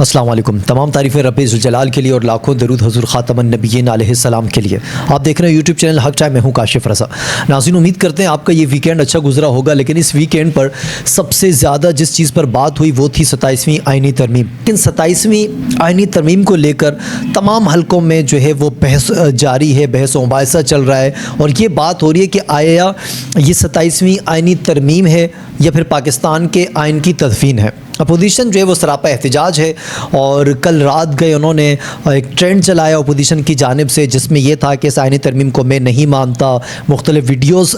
अस्सलाम वालेकुम। तमाम तारीफ़ें रब्बे ज़ुल जलाल के लिए और लाखों दरूद हज़ूर ख़ातमुन नबिय्यीन अलैहिस्सलाम के लिए। आप देख रहे हैं यूट्यूब चैनल हक टाइम, मैं हूँ काशिफ़ रज़ा। नाज़रीन, उम्मीद करते हैं आपका ये वीकेंड अच्छा गुजरा होगा, लेकिन इस वीकेंड पर सबसे ज़्यादा जिस चीज़ पर बात हुई वो थी 27वीं आइनी तरमीम। लेकिन 27वीं आइनी तरमीम को लेकर तमाम हलकों में जो है वो बहस जारी है, बहस व मुबाहिसा चल रहा है और ये बात हो रही है कि आया ये 27वीं आइनी तरमीम है या फिर पाकिस्तान के आइन की तदफीन है। अपोजिशन जो है वो सरापा एहतजाज है और कल रात गए उन्होंने एक ट्रेंड चलाया अपोजिशन की जानिब से, जिसमें यह था कि इस आइनी तरमीम को मैं नहीं मानता। मुख्तलिफ वीडियोस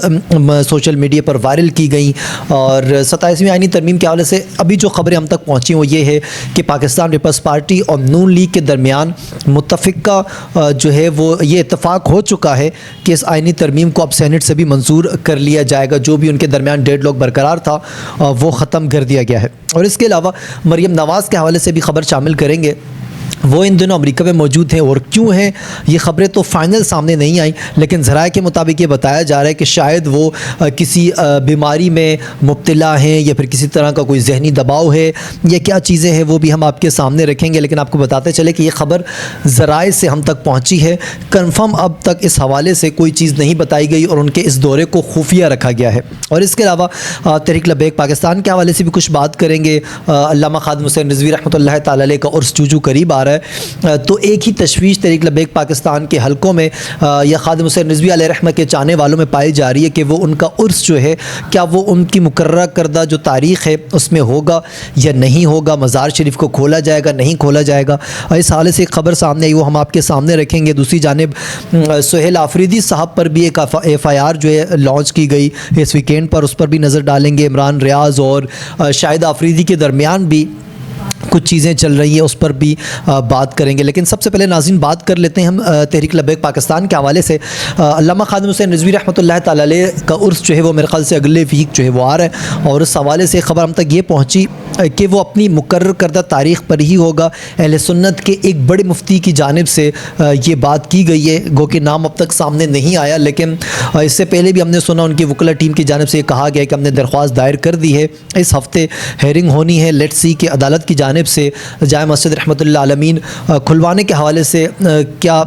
सोशल मीडिया पर वायरल की गई और 27वीं आइनी तरमीम के हवाले से अभी जो ख़बरें हम तक पहुँची वो ये है कि पाकिस्तान पीपल्स पार्टी और नून लीग के दरमियान मुत्तफ़िक़ा जो है वो ये इत्तफ़ाक़ हो चुका है कि इस आइनी तरमीम को अब सेनेट से भी मंजूर कर लिया जाएगा। जो भी उनके दरमियान डेडलॉक बरकरार था वो ख़त्म कर दिया गया है। और इसके अलावा मरियम नवाज़ के हवाले से भी ख़बर शामिल करेंगे। वो इन दिनों अमेरिका में मौजूद हैं और क्यों हैं ये ख़बरें तो फ़ाइनल सामने नहीं आई, लेकिन ज़राए के मुताबिक ये बताया जा रहा है कि शायद वो किसी बीमारी में मुब्तला हैं या फिर किसी तरह का कोई जहनी दबाव है या क्या चीज़ें हैं वो भी हम आपके सामने रखेंगे। लेकिन आपको बताते चले कि ये ख़बर ज़राए से हम तक पहुँची है। कन्फर्म अब तक इस हवाले से कोई चीज़ नहीं बताई गई और उनके इस दौरे को खुफिया रखा गया है। और इसके अलावा तहरीक लब्बैक पाकिस्तान के हवाले से भी कुछ बात करेंगे। अल्लामा खादिम हुसैन रिज़वी रहमतुल्लाह तआला अलैह का उर्स जूजू करीब आ रहा है, तो एक ही तशवीश तहरीक लब्बैक पाकिस्तान के हलकों में या खादिम हुसैन रिज़वी अलैहि रहमत के चाहने वालों में पाई जा रही है कि वो उनका उर्स जो है क्या वो उनकी मुकर्रर करदा जो तारीख़ है उसमें होगा या नहीं होगा, मज़ार शरीफ को खोला जाएगा नहीं खोला जाएगा। इस हाल से एक ख़बर सामने आई वो हम आपके सामने रखेंगे। दूसरी जानिब सुहेल आफरीदी साहब पर भी एक FIR जो है लॉन्च की गई इस वीकेंड पर, उस पर भी नज़र डालेंगे। इमरान रियाज़ और शाहिद आफरीदी के दरमियान भी कुछ चीज़ें चल रही है, उस पर भी बात करेंगे। लेकिन सबसे पहले नाज़रीन बात कर लेते हैं हम तहरीक लब्बैक पाकिस्तान के हवाले से। अल्लामा खादिम हुसैन रिज़वी रहमतुल्लाह तआला अलैह का उर्स जो है वो मेरे ख़्याल से अगले वीक जो है वो आ रहा है और उस हवाले से ख़बर हम तक ये पहुँची कि वो अपनी मुकर्रर करदा तारीख़ पर ही होगा। अहले सुन्नत के एक बड़े मुफ्ती की जानिब से ये बात की गई है, गो कि नाम अब तक सामने नहीं आया, लेकिन इससे पहले भी हमने सुना उनकी वकला टीम की जानिब से ये कहा गया कि हमने दरख्वास्त दायर कर दी है, इस हफ़्ते हेयरिंग होनी है। लेट्स सी कि अदालत की जानिब से जाए मस्जिद रहमतुल्लाह आलमीन खुलवाने के हवाले से क्या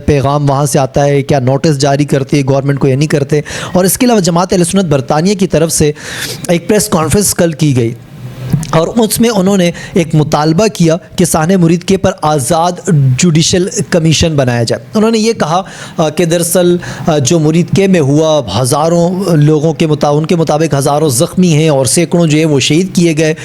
पैगाम वहाँ से आता है, क्या नोटिस जारी करती है गवर्नमेंट को या नहीं करते। और इसके अलावा जमात अहले सुन्नत बरतानिया की तरफ से एक प्रेस कॉन्फ्रेंस कल की गई और उसमें उन्होंने एक मुतालबा किया कि साने मुरीद के पर आज़ाद जुडिशल कमीशन बनाया जाए। उन्होंने ये कहा कि दरअसल जो मुरीद के में हुआ हज़ारों लोगों के उनके मुताबिक हज़ारों ज़ख्मी हैं और सैकड़ों जो है वो शहीद किए गए।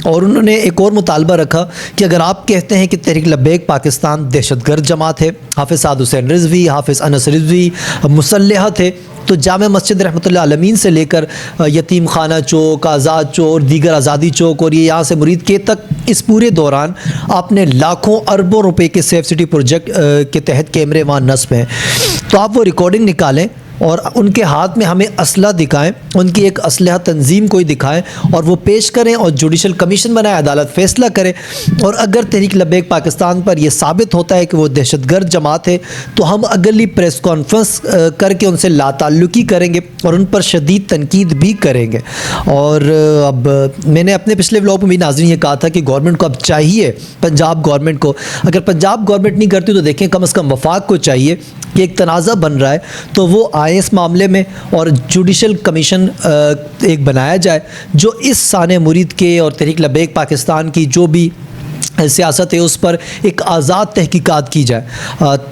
और उन्होंने एक और मुतालबा रखा कि अगर आप कहते हैं कि तहरीक लब्बैक पाकिस्तान दहशतगर्द जमात है, हाफ़िज़ साद हुसैन रिज़वी, हाफ़िज़ अनस रिज़वी मुसल्लह थे, तो जामे मस्जिद रहमतुल्लाह आलमीन से लेकर यतीम खाना चौक, आज़ाद चौक और दीगर आज़ादी चौक और ये यहाँ से मुरीद के तक इस पूरे दौरान आपने लाखों अरबों रुपए के सेफ सिटी प्रोजेक्ट के तहत कैमरे वहाँ नस्ब हैं। तो आप वो रिकॉर्डिंग निकालें और उनके हाथ में हमें असला दिखाएं, उनकी एक असलहा तंजीम कोई दिखाएं और वो पेश करें और जुडिशल कमीशन बनाए, अदालत फ़ैसला करे। और अगर तहरीक लब्बैक पाकिस्तान पर यह साबित होता है कि वो दहशतगर्द जमात है तो हम अगली प्रेस कॉन्फ्रेंस करके उनसे लाताल्लुकी करेंगे और उन पर शदीद तनकीद भी करेंगे। और अब मैंने अपने पिछले व्लॉग में भी नाज़रीन ये कहा था कि गवर्नमेंट को अब चाहिए, पंजाब गवर्नमेंट को, अगर पंजाब गवर्नमेंट नहीं करती तो देखें कम से कम वफाक को चाहिए कि एक तनाज़ा बन रहा है तो वो आए इस मामले में और जुडिशल कमीशन एक बनाया जाए जो इस साने मुरीद के और तहरीक लब्बैक पाकिस्तान की जो भी सियासत है उस पर एक आज़ाद तहकीकात की जाए,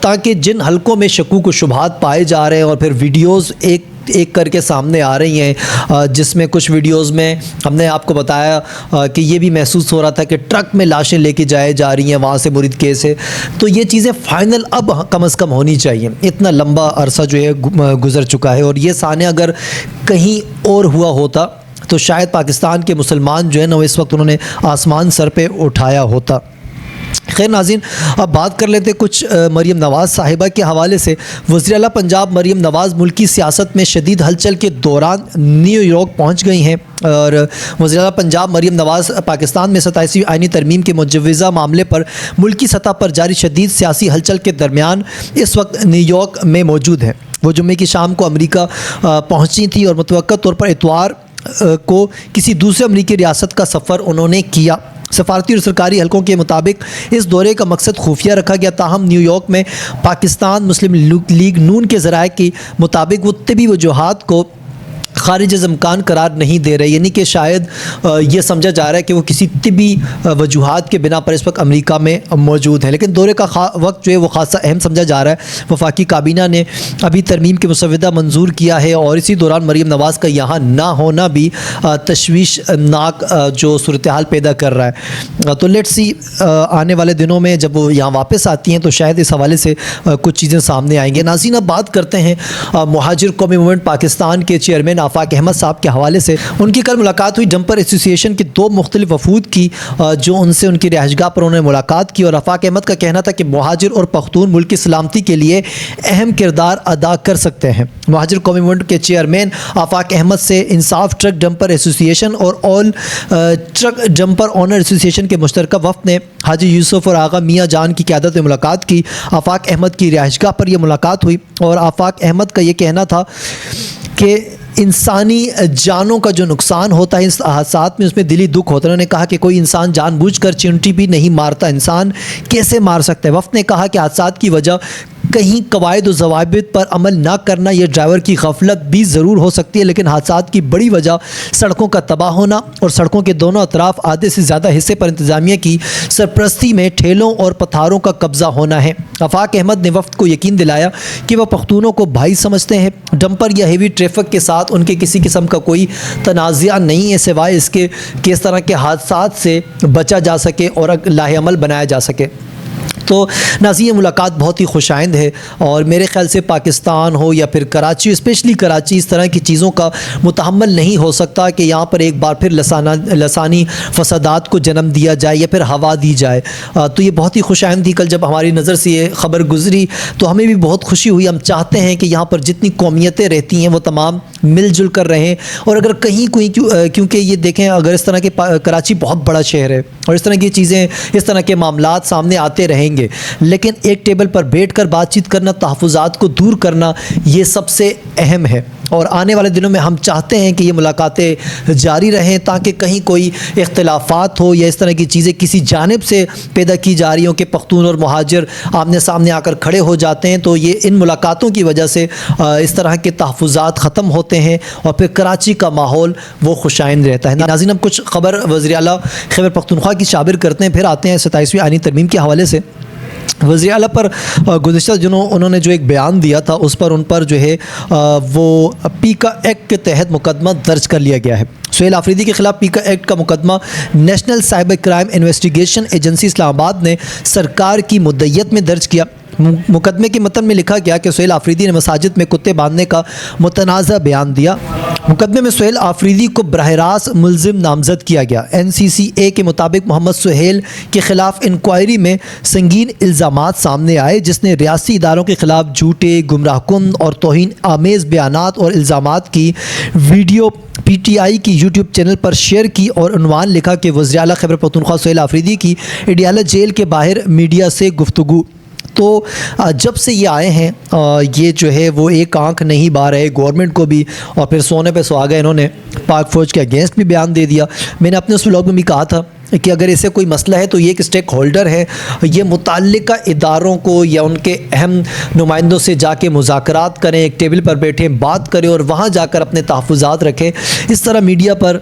ताकि जिन हलकों में शकूक व शुबहात पाए जा रहे हैं और फिर वीडियोज़ एक करके सामने आ रही हैं, जिसमें कुछ वीडियोस में हमने आपको बताया कि ये भी महसूस हो रहा था कि ट्रक में लाशें लेके जाए जा रही हैं वहाँ से मुरीद के से। तो ये चीज़ें फ़ाइनल अब कम से कम होनी चाहिए। इतना लंबा अरसा जो है गुज़र चुका है और ये साने अगर कहीं और हुआ होता तो शायद पाकिस्तान के मुसलमान जो है ना इस वक्त उन्होंने आसमान सर पे उठाया होता। खैर नाज़रीन, अब बात कर लेते कुछ मरियम नवाज़ साहिबा के हवाले से। वज़ीर आला पंजाब मरियम नवाज़ मुल्की सियासत में शदीद हलचल के दौरान न्यूयॉर्क पहुँच गई हैं और वज़ीर आला पंजाब मरियम नवाज़ पाकिस्तान में 27वीं आइनी तरमीम के मुजव्वज़ा मामले पर मुल्की सतह पर जारी शदीद सियासी हलचल के दरमियान इस वक्त न्यूयॉर्क में मौजूद हैं। वो जुम्मे की शाम को अमरीका पहुँची थी और मुतवक्का तौर पर इतवार को किसी दूसरे अमरीकी रियासत का सफ़र उन्होंने किया। सफारती और सरकारी हलकों के मुताबिक इस दौरे का मकसद खुफिया रखा गया, ताहम न्यूयॉर्क में पाकिस्तान मुस्लिम लीग नून के ज़राए के मुताबिक वो तिबी वजूहात को खारिज इम्कान करार नहीं दे रहे, यानी कि शायद ये समझा जा रहा है कि वो किसी तिबी वजूहात के बिना पर इस वक्त अमेरिका में मौजूद है। लेकिन दौरे का वक्त जो है वो खासा अहम समझा जा रहा है। वफाकी काबीना ने अभी तरमीम के मुसवदा मंजूर किया है और इसी दौरान मरीम नवाज़ का यहाँ ना होना भी तशवीशनाक जो सूरत हाल पैदा कर रहा है। तो लेट्स सी आने वाले दिनों में जब वो यहाँ वापस आती हैं तो शायद इस हवाले से कुछ चीज़ें सामने आएंगी। नाज़रीन, अब बात करते हैं मुहाजिर कौमी मूवमेंट पाकिस्तान के चेयरमैन आफाक अहमद साहब के हवाले से। उनकी कल मुलाकात हुई जंपर एसोसिएशन के 2 मुख्तलिफ वफूद की, जो उनसे उनकी रिहाइशगाह पर उन्होंने मुलाकात की और आफाक अहमद का कहना था कि मुहाजिर और पख्तून मुल्क की सलामती के लिए अहम किरदार अदा कर सकते हैं। मुहाजिर कौमी मूवमेंट के चेयरमैन आफाक अहमद से इंसाफ ट्रक जंपर एसोसिएशन और all truck jumper owner association के मुश्तरका वफ़द ने हाजी यूसुफ और आगा मियाँ जान की क़यादत में मुलाकात की। आफाक अहमद की रिहाइशगाह पर यह मुलाकात हुई और आफाक अहमद का ये कहना था कि इंसानी जानों का जो नुकसान होता है इस हादसात में, उसमें दिली दुख होता है। उन्होंने कहा कि कोई इंसान जानबूझकर चिमटी भी नहीं मारता, इंसान कैसे मार सकता है। वफ़द ने कहा कि हादसात की वजह कहीं कवायद और ज़वाबित पर अमल ना करना, यह ड्राइवर की गफलत भी ज़रूर हो सकती है, लेकिन हादसात की बड़ी वजह सड़कों का तबाह होना और सड़कों के दोनों अतराफ आधे से ज़्यादा हिस्से पर इंतज़ामिया की सरपरस्ती में ठेलों और पथारों का कब्ज़ा होना है। आफाक अहमद ने वफ़द को यकीन दिलाया कि वह पख्तूनों को भाई समझते हैं। डंपर या हेवी ट्रैफिक के साथ उनके किसी किस्म का कोई तनाज़ा नहीं है, सिवाय इसके कि इस तरह के हादसात से बचा जा सके और लाहेअमल बनाया जा सके। तो नाज़रीन, मुलाकात बहुत ही खुशाइंद है और मेरे ख़्याल से पाकिस्तान हो या फिर कराची, स्पेशली कराची, इस तरह की चीज़ों का मुतहम्मल नहीं हो सकता कि यहाँ पर एक बार फिर लसानी फसादात को जन्म दिया जाए या फिर हवा दी जाए। तो ये बहुत ही खुशाइंद थी। कल जब हमारी नज़र से ये ख़बर गुज़री तो हमें भी बहुत खुशी हुई। हम चाहते हैं कि यहाँ पर जितनी कौमियतें रहती हैं वो तमाम मिलजुल कर रहें और अगर कहीं कोई क्योंकि ये देखें, अगर इस तरह के कराची बहुत बड़ा शहर है और इस तरह की चीज़ें, इस तरह के मामलात सामने आते रहेंगे, लेकिन एक टेबल पर बैठकर बातचीत करना, तहफ़्फ़ुज़ात को दूर करना, ये सबसे अहम है। और आने वाले दिनों में हम चाहते हैं कि ये मुलाकातें जारी रहें ताकि कहीं कोई इख्तिलाफ़ात हो या इस तरह की चीज़ें किसी जानिब से पैदा की जा रही हों कि पख्तून और मुहाजिर आमने सामने आकर खड़े हो जाते हैं, तो ये इन मुलाकातों की वजह से इस तरह के तहफ़्फ़ुज़ात ख़त्म होते हैं और फिर कराची का माहौल वो खुशाइंद रहता है। नाज़रीन, अब कुछ ख़बर वज़ीर आला खैबर पख्तूनख्वा की शाबिर करते हैं, फिर आते हैं 27वीं आईनी तरमीम के हवाले से। वज़ीर आला पर गुज़िश्ता दिनों उन्होंने जो एक बयान दिया था उस पर उन पर जो है वो पीका एक्ट के तहत मुकदमा दर्ज कर लिया गया है। सुहेल आफरीदी के ख़िलाफ़ पीका एक्ट का मुकदमा national cyber crime investigation agency Islamabad ने सरकार की मुद्दत में दर्ज किया। मुकदमे के मतन में लिखा गया कि सुहेल आफरीदी ने मसाजिद में कुत्ते बांधने का मुतनाज़ा बयान दिया। मुकदमे में सुहेल आफरीदी को बराह रास्त मुल्ज़िम नामज़द किया गया। NCCA के मुताबिक मोहम्मद सुहेल के ख़िलाफ़ इंक्वायरी में संगीन इल्ज़ामात सामने आए, जिसने रियासी इदारों के ख़िलाफ़ झूठे, गुमराहकुन और तौहीन आमेज़ बयानात और इल्ज़ामात की वीडियो PTI की YouTube चैनल पर शेयर की और उन्वान लिखा कि वज़ीर आला खैबर पख्तूनख्वा सुहेल आफरीदी की एडियाला जेल के बाहर मीडिया से गुफ्तगू। तो जब से ये आए हैं ये जो है वो एक आंख नहीं बार है गवर्नमेंट को भी, और फिर सोने पे सुहागा इन्होंने पाक फ़ौज के अगेंस्ट भी बयान दे दिया। मैंने अपने उस व्लॉग में भी कहा था कि अगर इससे कोई मसला है तो ये एक स्टेक होल्डर है, ये मुताल्लिका इदारों को या उनके अहम नुमाइंदों से जाके मुज़ाकरात करें, एक टेबल पर बैठें, बात करें और वहाँ जाकर अपने तहफ़्फ़ुज़ात रखें। इस तरह मीडिया पर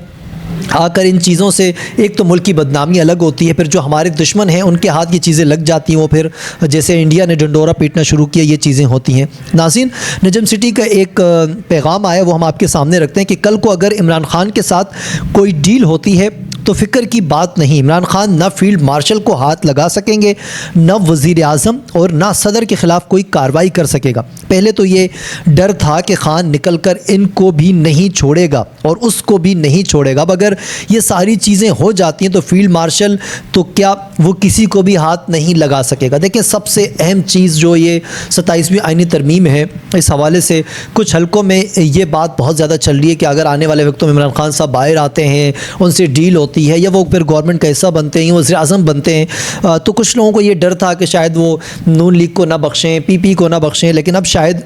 आकर इन चीज़ों से एक तो मुल्क की बदनामी अलग होती है, फिर जो हमारे दुश्मन हैं उनके हाथ ये चीज़ें लग जाती हैं, वो फिर जैसे इंडिया ने डंडोरा पीटना शुरू किया, ये चीज़ें होती हैं। नाज़रीन, नजम सिटी का एक पैगाम आया, वो हम आपके सामने रखते हैं कि कल को अगर इमरान खान के साथ कोई डील होती है तो फ़िक्र की बात नहीं, इमरान खान न फील्ड मार्शल को हाथ लगा सकेंगे, न वज़ीर आज़म और न सदर के ख़िलाफ़ कोई कार्रवाई कर सकेगा। पहले तो ये डर था कि खान निकल कर इनको भी नहीं छोड़ेगा और उसको भी नहीं छोड़ेगा। अब अगर ये सारी चीज़ें हो जाती हैं तो फील्ड मार्शल तो क्या वो किसी को भी हाथ नहीं लगा सकेगा। देखिए, सबसे अहम चीज़ जो ये 27वीं आईनी तरमीम है, इस हवाले से कुछ हलकों में ये बात बहुत ज़्यादा चल रही है कि अगर आने वाले वक्तों में इमरान खान साहब बाहर आते हैं, उनसे डील होती है या वो फिर गवर्नमेंट का हिस्सा बनते हैं, वज़ीर आज़म बनते हैं, तो कुछ लोगों को ये डर था कि शायद वो नून लीग को ना बख्शें, PP को ना बख्शें, लेकिन अब शायद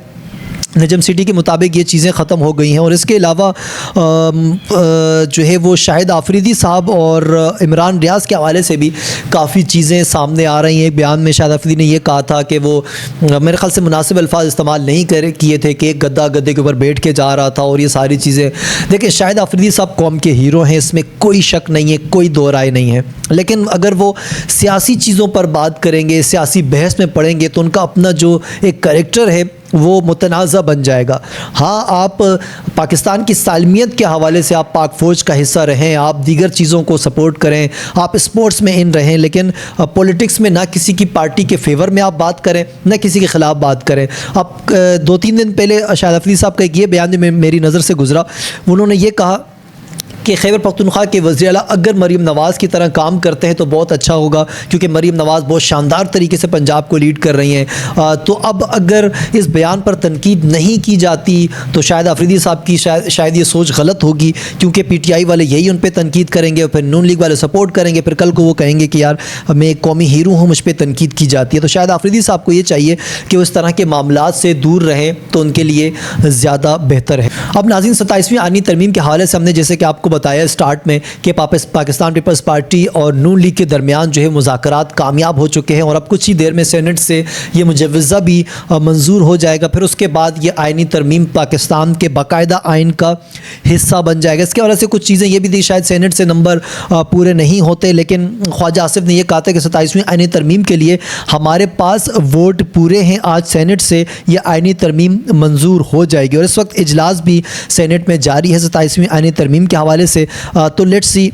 नजम सिटी के मुताबिक ये चीज़ें ख़त्म हो गई हैं। और इसके अलावा जो है वो शाहिद आफरीदी साहब और इमरान रियाज के हवाले से भी काफ़ी चीज़ें सामने आ रही हैं। एक बयान में शाहिद आफरीदी ने यह कहा था कि वो मेरे ख्याल से मुनासिब अल्फाज इस्तेमाल नहीं किए थे कि एक गद्दा गद्दे के ऊपर बैठ के जा रहा था और ये सारी चीज़ें। देखिए, शाहिद आफरीदी साहब कौम के हीरो हैं, इसमें कोई शक नहीं है, कोई दो राय नहीं है। लेकिन अगर वो सियासी चीज़ों पर बात करेंगे, सियासी बहस में पड़ेंगे, तो उनका अपना जो एक करैक्टर है वो मुतनाज़ा बन जाएगा। हाँ, आप पाकिस्तान की सालमियत के हवाले से आप पाक फ़ौज का हिस्सा रहें, आप दीगर चीज़ों को सपोर्ट करें, आप स्पोर्ट्स में इन रहें, लेकिन पॉलिटिक्स में ना किसी की पार्टी के फेवर में आप बात करें, ना किसी के ख़िलाफ़ बात करें। अब 2-3 दिन पहले शाहिद आफरीदी साहब का एक ये बयान जो मेरी नज़र से गुज़रा, उन्होंने ये कहा कि खैबर पख्तूनख्वा के वज़ीर आला अगर मरीम नवाज़ की तरह काम करते हैं तो बहुत अच्छा होगा, क्योंकि मरीम नवाज़ बहुत शानदार तरीके से पंजाब को लीड कर रही हैं। तो अब अगर इस बयान पर तनकीद नहीं की जाती तो शायद आफरीदी साहब की शायद ये सोच गलत होगी, क्योंकि PTI वाले यही उन पर तनकीद करेंगे और फिर नून लीग वाले सपोर्ट करेंगे, फिर कल को वो कहेंगे कि यार मैं एक कौमी हीरो हूँ, मुझ पर तनकीद की जाती है। तो शायद आफरीदी साहब को ये चाहिए कि वो इस तरह के मामलात से दूर रहें, तो उनके लिए ज़्यादा बेहतर है। अब नाज़रीन, 27वीं आईनी तरमीम के हवाले से हमने जैसे कि आपको बताया स्टार्ट में कि पाकिस्तान पीपल्स पार्टी और नून लीग के दरमियान जो है मुज़ाकरात कामयाब हो चुके हैं और अब कुछ ही देर में सेनेट से ये मुजव्वज़ा भी मंजूर हो जाएगा। फिर उसके बाद ये आइनी तरमीम पाकिस्तान के बाकायदा आइन का हिस्सा बन जाएगा। इसके वजह से कुछ चीज़ें ये भी थी, शायद सेनेट से नंबर पूरे नहीं होते, लेकिन ख्वाजा आसिफ ने यह कहा था कि 27वीं आइनी तरमीम के लिए हमारे पास वोट पूरे हैं, आज सेनेट से ये आइनी तरमीम मंजूर हो जाएगी। और इस वक्त इजलास भी सेनेट में जारी है 27वीं आइनी तरमीम के हवाले से। तो लेट्स सी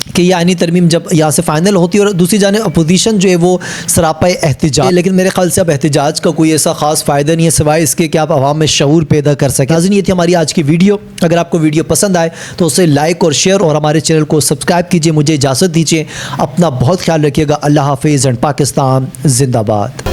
कि ये आइनी तरमीम जब यहाँ से फ़ाइनल होती है और दूसरी जाने अपोजिशन जो है वो सरापा एहतिजाज, लेकिन मेरे ख्याल से अब एहतिजाज का कोई ऐसा ख़ास फ़ायदा नहीं है सिवाय इसके कि आप आवाम में शऊर पैदा कर सकें। नाज़रीन, ये थी हमारी आज की वीडियो। अगर आपको वीडियो पसंद आए तो उसे लाइक और शेयर और हमारे चैनल को सब्सक्राइब कीजिए। मुझे इजाज़त दीजिए, अपना बहुत ख्याल रखिएगा। अल्लाह हाफिज़ एंड पाकिस्तान जिंदाबाद।